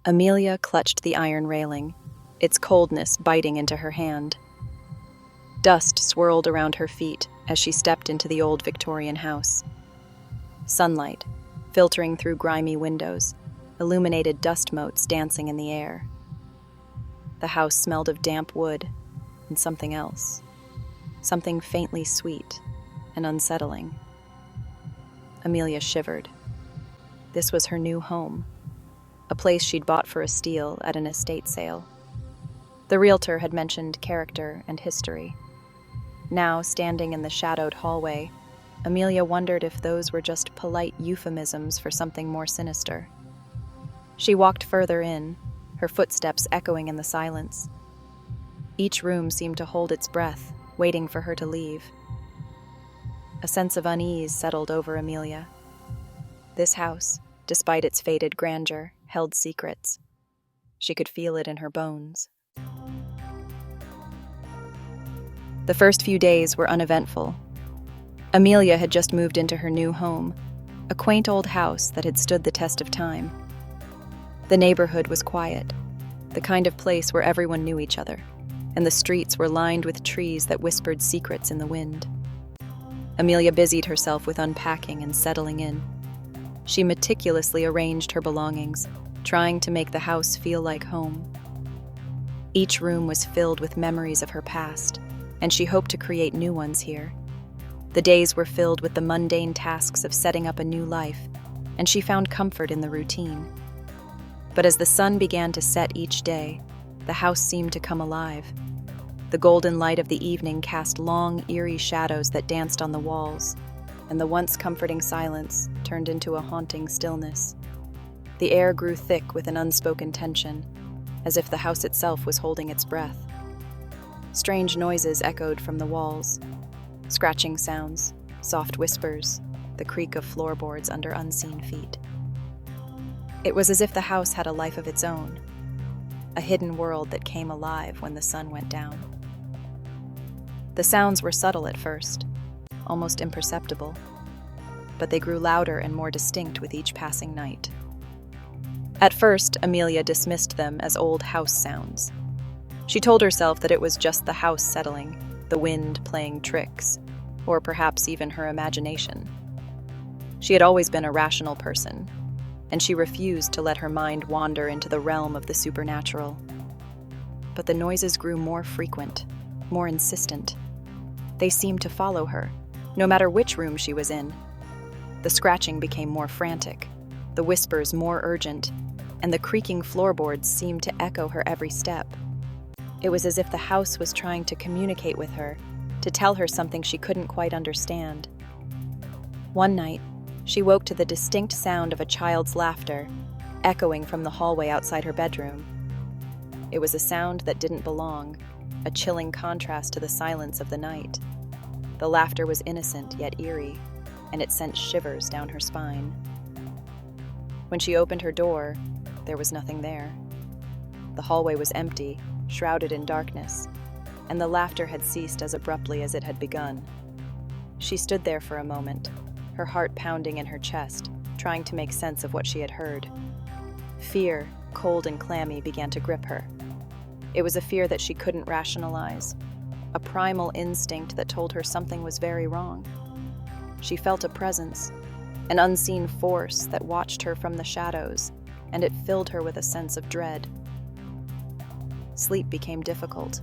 Amelia clutched the iron railing, its coldness biting into her hand. Dust swirled around her feet as she stepped into the old Victorian house. Sunlight, filtering through grimy windows, illuminated dust motes dancing in the air. The house smelled of damp wood and something else, something faintly sweet and unsettling. Amelia shivered. This was her new home, a place she'd bought for a steal at an estate sale. The realtor had mentioned character and history. Now, standing in the shadowed hallway, Amelia wondered if those were just polite euphemisms for something more sinister. She walked further in, her footsteps echoing in the silence. Each room seemed to hold its breath, waiting for her to leave. A sense of unease settled over Amelia. This house, despite its faded grandeur, held secrets. She could feel it in her bones. The first few days were uneventful. Amelia had just moved into her new home, a quaint old house that had stood the test of time. The neighborhood was quiet, the kind of place where everyone knew each other, and the streets were lined with trees that whispered secrets in the wind. Amelia busied herself with unpacking and settling in. She meticulously arranged her belongings, trying to make the house feel like home. Each room was filled with memories of her past, and she hoped to create new ones here. The days were filled with the mundane tasks of setting up a new life, and she found comfort in the routine. But as the sun began to set each day, the house seemed to come alive. The golden light of the evening cast long, eerie shadows that danced on the walls, and the once comforting silence turned into a haunting stillness. The air grew thick with an unspoken tension, as if the house itself was holding its breath. Strange noises echoed from the walls, scratching sounds, soft whispers, the creak of floorboards under unseen feet. It was as if the house had a life of its own, a hidden world that came alive when the sun went down. The sounds were subtle at first, almost imperceptible, but they grew louder and more distinct with each passing night. At first, Amelia dismissed them as old house sounds. She told herself that it was just the house settling, the wind playing tricks, or perhaps even her imagination. She had always been a rational person, and she refused to let her mind wander into the realm of the supernatural. But the noises grew more frequent, more insistent. They seemed to follow her, no matter which room she was in. The scratching became more frantic, the whispers more urgent, and the creaking floorboards seemed to echo her every step. It was as if the house was trying to communicate with her, to tell her something she couldn't quite understand. One night, she woke to the distinct sound of a child's laughter, echoing from the hallway outside her bedroom. It was a sound that didn't belong, a chilling contrast to the silence of the night. The laughter was innocent yet eerie, and it sent shivers down her spine. When she opened her door, there was nothing there. The hallway was empty, shrouded in darkness, and the laughter had ceased as abruptly as it had begun. She stood there for a moment, her heart pounding in her chest, trying to make sense of what she had heard. Fear, cold and clammy, began to grip her. It was a fear that she couldn't rationalize, a primal instinct that told her something was very wrong. She felt a presence, an unseen force that watched her from the shadows, and it filled her with a sense of dread. Sleep became difficult,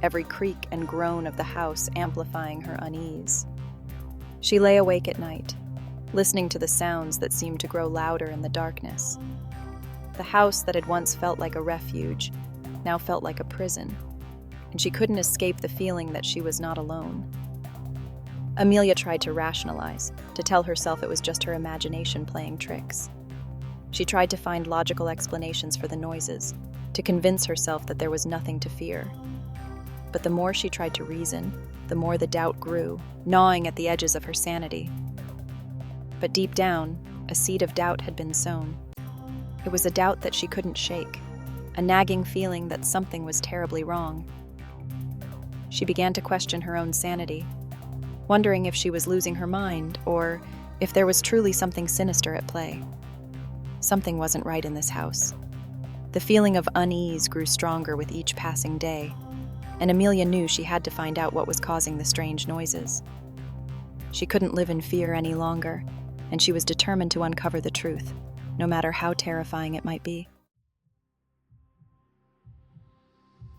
every creak and groan of the house amplifying her unease. She lay awake at night, listening to the sounds that seemed to grow louder in the darkness. The house that had once felt like a refuge now felt like a prison, and she couldn't escape the feeling that she was not alone. Amelia tried to rationalize, to tell herself it was just her imagination playing tricks. She tried to find logical explanations for the noises, to convince herself that there was nothing to fear. But the more she tried to reason, the more the doubt grew, gnawing at the edges of her sanity. But deep down, a seed of doubt had been sown. It was a doubt that she couldn't shake, a nagging feeling that something was terribly wrong. She began to question her own sanity, wondering if she was losing her mind or if there was truly something sinister at play. Something wasn't right in this house. The feeling of unease grew stronger with each passing day, and Amelia knew she had to find out what was causing the strange noises. She couldn't live in fear any longer, and she was determined to uncover the truth, no matter how terrifying it might be.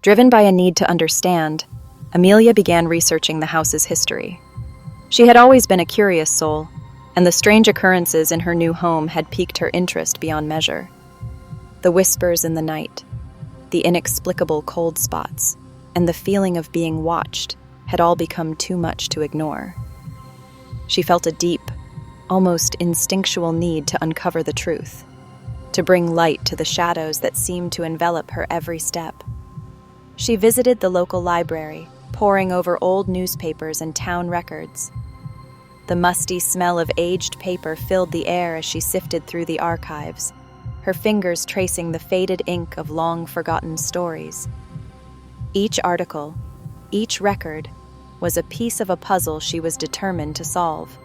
Driven by a need to understand, Amelia began researching the house's history. She had always been a curious soul, and the strange occurrences in her new home had piqued her interest beyond measure. The whispers in the night, the inexplicable cold spots, and the feeling of being watched had all become too much to ignore. She felt a deep, almost instinctual need to uncover the truth, to bring light to the shadows that seemed to envelop her every step. She visited the local library, poring over old newspapers and town records. The musty smell of aged paper filled the air as she sifted through the archives, her fingers tracing the faded ink of long-forgotten stories. Each article, each record, was a piece of a puzzle she was determined to solve.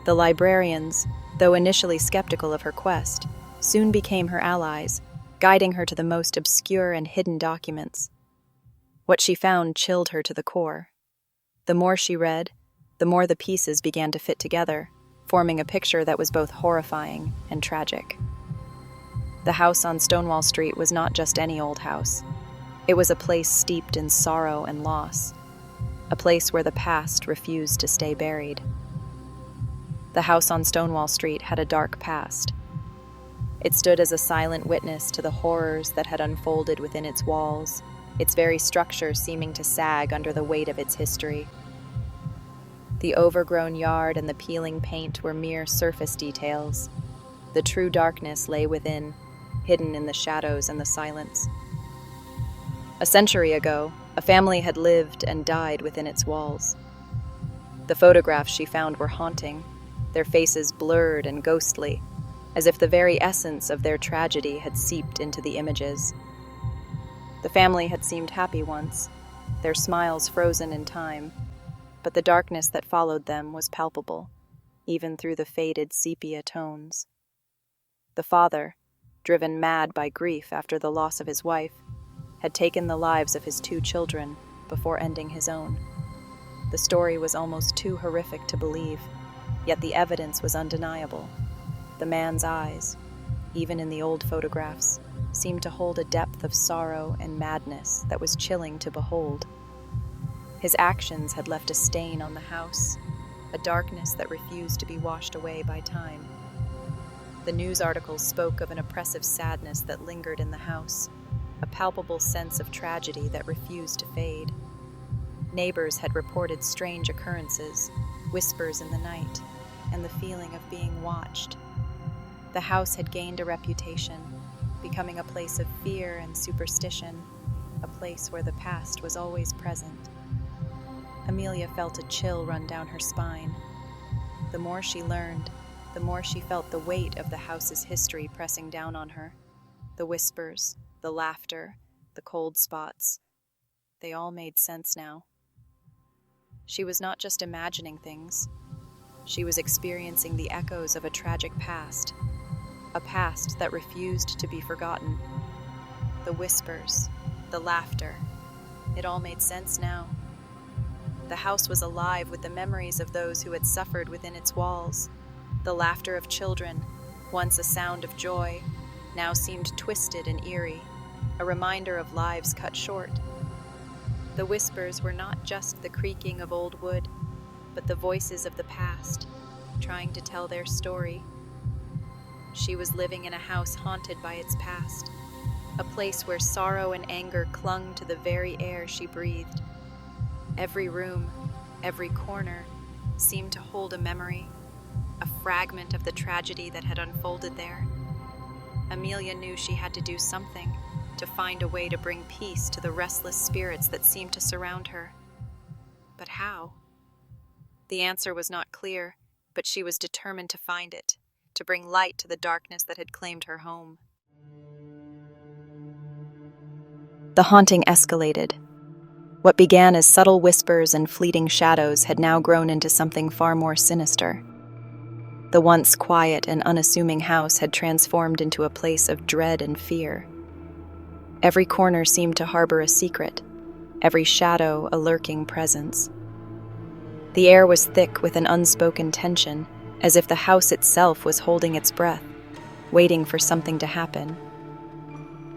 The librarians, though initially skeptical of her quest, soon became her allies, guiding her to the most obscure and hidden documents. What she found chilled her to the core. The more she read, the more the pieces began to fit together, forming a picture that was both horrifying and tragic. The house on Stonewall Street was not just any old house. It was a place steeped in sorrow and loss, a place where the past refused to stay buried. The house on Stonewall Street had a dark past. It stood as a silent witness to the horrors that had unfolded within its walls, its very structure seeming to sag under the weight of its history. The overgrown yard and the peeling paint were mere surface details. The true darkness lay within, hidden in the shadows and the silence. A century ago, a family had lived and died within its walls. The photographs she found were haunting, their faces blurred and ghostly, as if the very essence of their tragedy had seeped into the images. The family had seemed happy once, their smiles frozen in time, but the darkness that followed them was palpable, even through the faded sepia tones. The father, driven mad by grief after the loss of his wife, had taken the lives of his 2 children before ending his own. The story was almost too horrific to believe, yet the evidence was undeniable. The man's eyes, even in the old photographs, seemed to hold a depth of sorrow and madness that was chilling to behold. His actions had left a stain on the house, a darkness that refused to be washed away by time. The news articles spoke of an oppressive sadness that lingered in the house, a palpable sense of tragedy that refused to fade. Neighbors had reported strange occurrences, whispers in the night, and the feeling of being watched. The house had gained a reputation, becoming a place of fear and superstition, a place where the past was always present. Amelia felt a chill run down her spine. The more she learned, the more she felt the weight of the house's history pressing down on her. The whispers, the laughter, the cold spots. They all made sense now. She was not just imagining things. She was experiencing the echoes of a tragic past, a past that refused to be forgotten. The whispers, the laughter, it all made sense now. The house was alive with the memories of those who had suffered within its walls. The laughter of children, once a sound of joy, now seemed twisted and eerie, a reminder of lives cut short. The whispers were not just the creaking of old wood, but the voices of the past, trying to tell their story. She was living in a house haunted by its past, a place where sorrow and anger clung to the very air she breathed. Every room, every corner, seemed to hold a memory, a fragment of the tragedy that had unfolded there. Amelia knew she had to do something, to find a way to bring peace to the restless spirits that seemed to surround her. But how? The answer was not clear, but she was determined to find it, to bring light to the darkness that had claimed her home. The haunting escalated. What began as subtle whispers and fleeting shadows had now grown into something far more sinister. The once quiet and unassuming house had transformed into a place of dread and fear, Every corner seemed to harbor a secret, every shadow a lurking presence. The air was thick with an unspoken tension, as if the house itself was holding its breath, waiting for something to happen.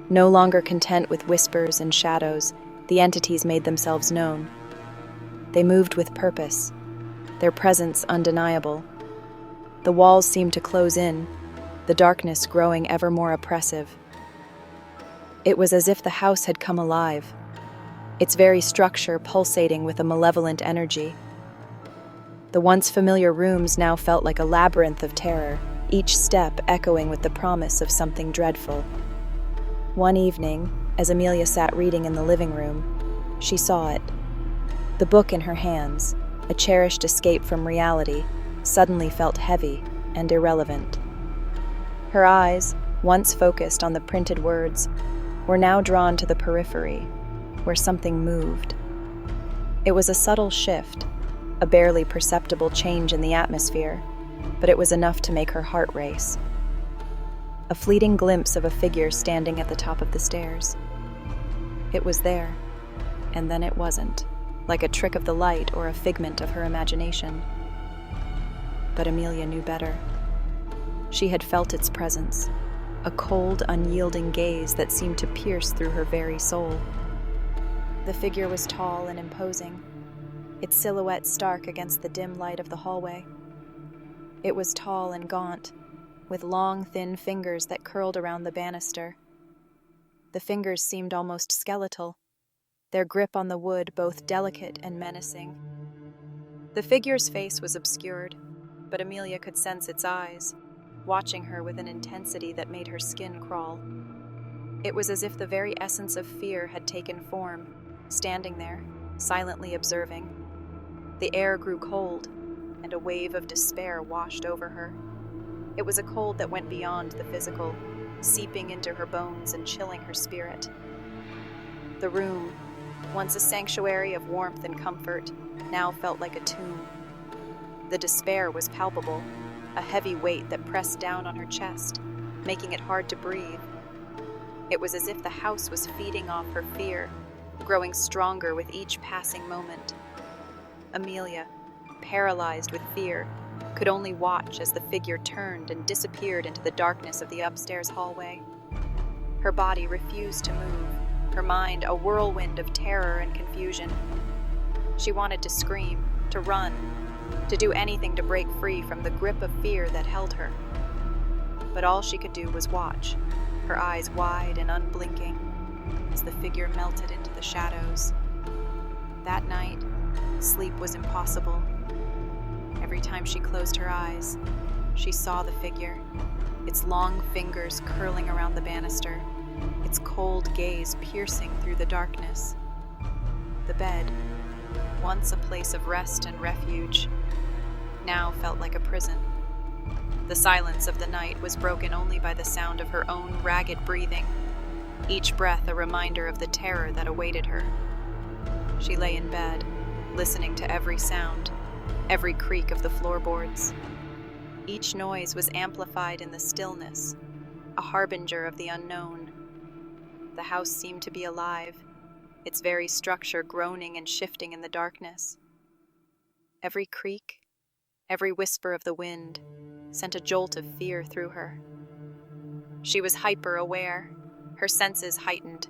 No longer content with whispers and shadows, the entities made themselves known. They moved with purpose, their presence undeniable. The walls seemed to close in, the darkness growing ever more oppressive. It was as if the house had come alive, its very structure pulsating with a malevolent energy. The once familiar rooms now felt like a labyrinth of terror, each step echoing with the promise of something dreadful. One evening, as Amelia sat reading in the living room, she saw it. The book in her hands, a cherished escape from reality, suddenly felt heavy and irrelevant. Her eyes, once focused on the printed words, were now drawn to the periphery, where something moved. It was a subtle shift, a barely perceptible change in the atmosphere, but it was enough to make her heart race. A fleeting glimpse of a figure standing at the top of the stairs. It was there, and then it wasn't, like a trick of the light or a figment of her imagination. But Amelia knew better. She had felt its presence, a cold, unyielding gaze that seemed to pierce through her very soul. The figure was tall and imposing, its silhouette stark against the dim light of the hallway. It was tall and gaunt, with long, thin fingers that curled around the banister. The fingers seemed almost skeletal, their grip on the wood both delicate and menacing. The figure's face was obscured, but Amelia could sense its eyes, watching her with an intensity that made her skin crawl. It was as if the very essence of fear had taken form, standing there, silently observing. The air grew cold, and a wave of despair washed over her. It was a cold that went beyond the physical, seeping into her bones and chilling her spirit. The room, once a sanctuary of warmth and comfort, now felt like a tomb. The despair was palpable, a heavy weight that pressed down on her chest, making it hard to breathe. It was as if the house was feeding off her fear, growing stronger with each passing moment. Amelia, paralyzed with fear, could only watch as the figure turned and disappeared into the darkness of the upstairs hallway. Her body refused to move, her mind a whirlwind of terror and confusion. She wanted to scream, to run, to do anything to break free from the grip of fear that held her. But all she could do was watch, her eyes wide and unblinking, as the figure melted into the shadows. That night, sleep was impossible. Every time she closed her eyes, she saw the figure, its long fingers curling around the banister, its cold gaze piercing through the darkness. The bed, once a place of rest and refuge, now felt like a prison. The silence of the night was broken only by the sound of her own ragged breathing, each breath a reminder of the terror that awaited her. She lay in bed, listening to every sound, every creak of the floorboards. Each noise was amplified in the stillness, a harbinger of the unknown. The house seemed to be alive, its very structure groaning and shifting in the darkness. Every creak, every whisper of the wind sent a jolt of fear through her. She was hyper-aware, her senses heightened,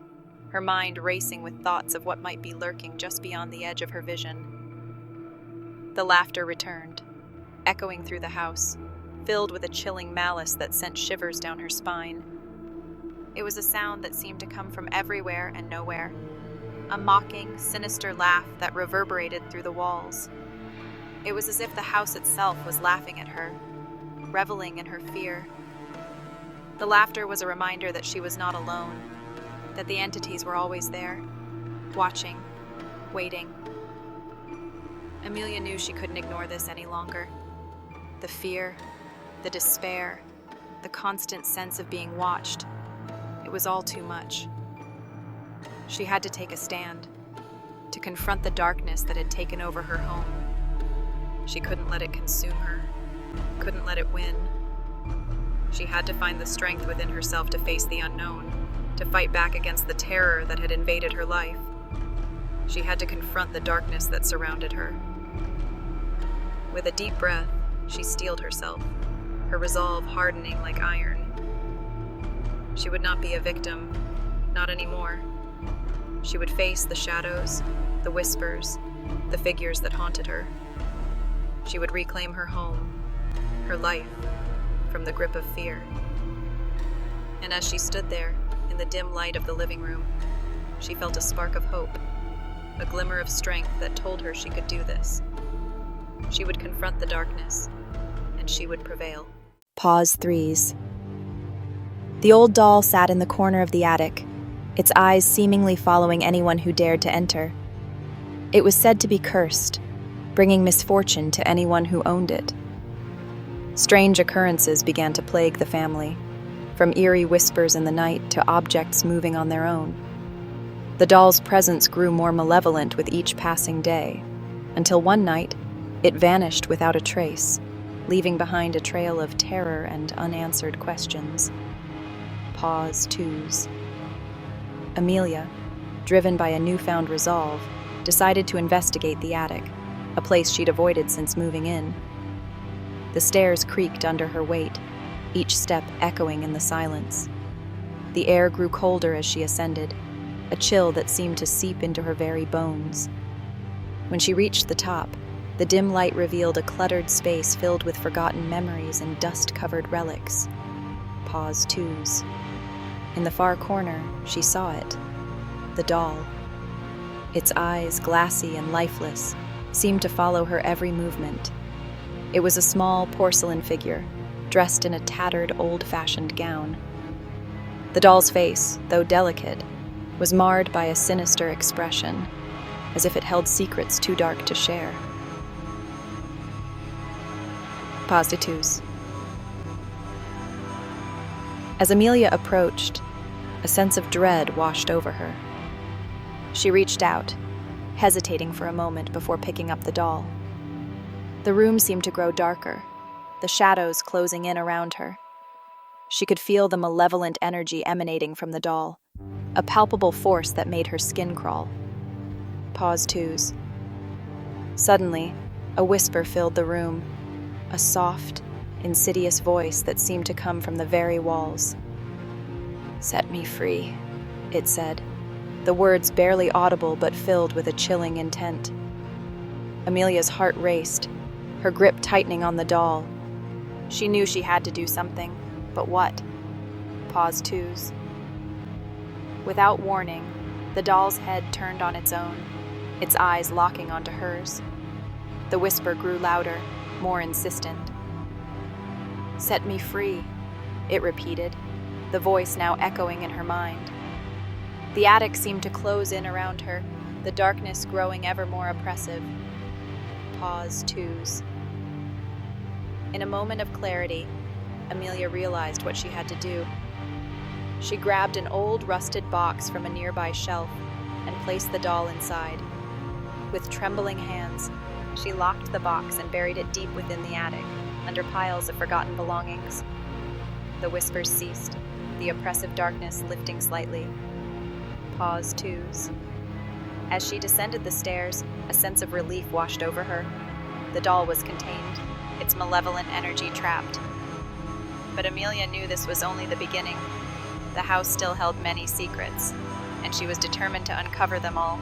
her mind racing with thoughts of what might be lurking just beyond the edge of her vision. The laughter returned, echoing through the house, filled with a chilling malice that sent shivers down her spine. It was a sound that seemed to come from everywhere and nowhere, a mocking, sinister laugh that reverberated through the walls. It was as if the house itself was laughing at her, reveling in her fear. The laughter was a reminder that she was not alone, that the entities were always there, watching, waiting. Amelia knew she couldn't ignore this any longer. The fear, the despair, the constant sense of being watched, it was all too much. She had to take a stand, to confront the darkness that had taken over her home. She couldn't let it consume her, couldn't let it win. She had to find the strength within herself to face the unknown, to fight back against the terror that had invaded her life. She had to confront the darkness that surrounded her. With a deep breath, she steeled herself, her resolve hardening like iron. She would not be a victim, not anymore. She would face the shadows, the whispers, the figures that haunted her. She would reclaim her home, her life, from the grip of fear. And as she stood there, in the dim light of the living room, she felt a spark of hope, a glimmer of strength that told her she could do this. She would confront the darkness, and she would prevail. Pause 3s. The old doll sat in the corner of the attic, its eyes seemingly following anyone who dared to enter. It was said to be cursed, bringing misfortune to anyone who owned it. Strange occurrences began to plague the family, from eerie whispers in the night to objects moving on their own. The doll's presence grew more malevolent with each passing day, until one night, it vanished without a trace, leaving behind a trail of terror and unanswered questions. Pause 2s. Amelia, driven by a newfound resolve, decided to investigate the attic, a place she'd avoided since moving in. The stairs creaked under her weight, each step echoing in the silence. The air grew colder as she ascended, a chill that seemed to seep into her very bones. When she reached the top, the dim light revealed a cluttered space filled with forgotten memories and dust-covered relics. Pause 2s. In the far corner, she saw it. The doll. Its eyes, glassy and lifeless, seemed to follow her every movement. It was a small porcelain figure, dressed in a tattered, old-fashioned gown. The doll's face, though delicate, was marred by a sinister expression, as if it held secrets too dark to share. Pause 2s. As Amelia approached, a sense of dread washed over her. She reached out, hesitating for a moment before picking up the doll. The room seemed to grow darker, the shadows closing in around her. She could feel the malevolent energy emanating from the doll, a palpable force that made her skin crawl. Pause 2s. Suddenly, a whisper filled the room, a soft, insidious voice that seemed to come from the very walls. "Set me free," it said, the words barely audible but filled with a chilling intent. Amelia's heart raced, her grip tightening on the doll. She knew she had to do something, but what? Pause 2s. Without warning, the doll's head turned on its own, its eyes locking onto hers. The whisper grew louder, more insistent. "Set me free," it repeated, the voice now echoing in her mind. The attic seemed to close in around her, the darkness growing ever more oppressive. Pause 2s. In a moment of clarity, Amelia realized what she had to do. She grabbed an old rusted box from a nearby shelf and placed the doll inside. With trembling hands, she locked the box and buried it deep within the attic, under piles of forgotten belongings. The whispers ceased, the oppressive darkness lifting slightly. Pause 2s. As she descended the stairs, a sense of relief washed over her. The doll was contained, its malevolent energy trapped. But Amelia knew this was only the beginning. The house still held many secrets, and she was determined to uncover them all.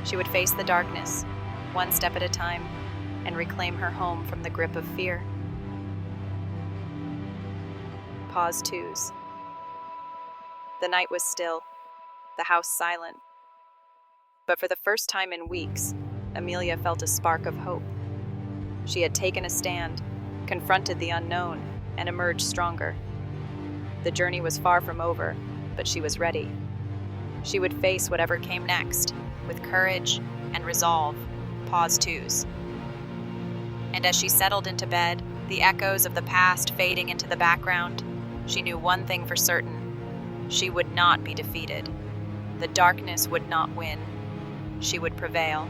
She would face the darkness, one step at a time, and reclaim her home from the grip of fear. Pause 2s. The night was still, the house silent. But for the first time in weeks, Amelia felt a spark of hope. She had taken a stand, confronted the unknown, and emerged stronger. The journey was far from over, but she was ready. She would face whatever came next, with courage and resolve. Pause 2s. And as she settled into bed, the echoes of the past fading into the background, she knew one thing for certain. She would not be defeated. The darkness would not win. She would prevail.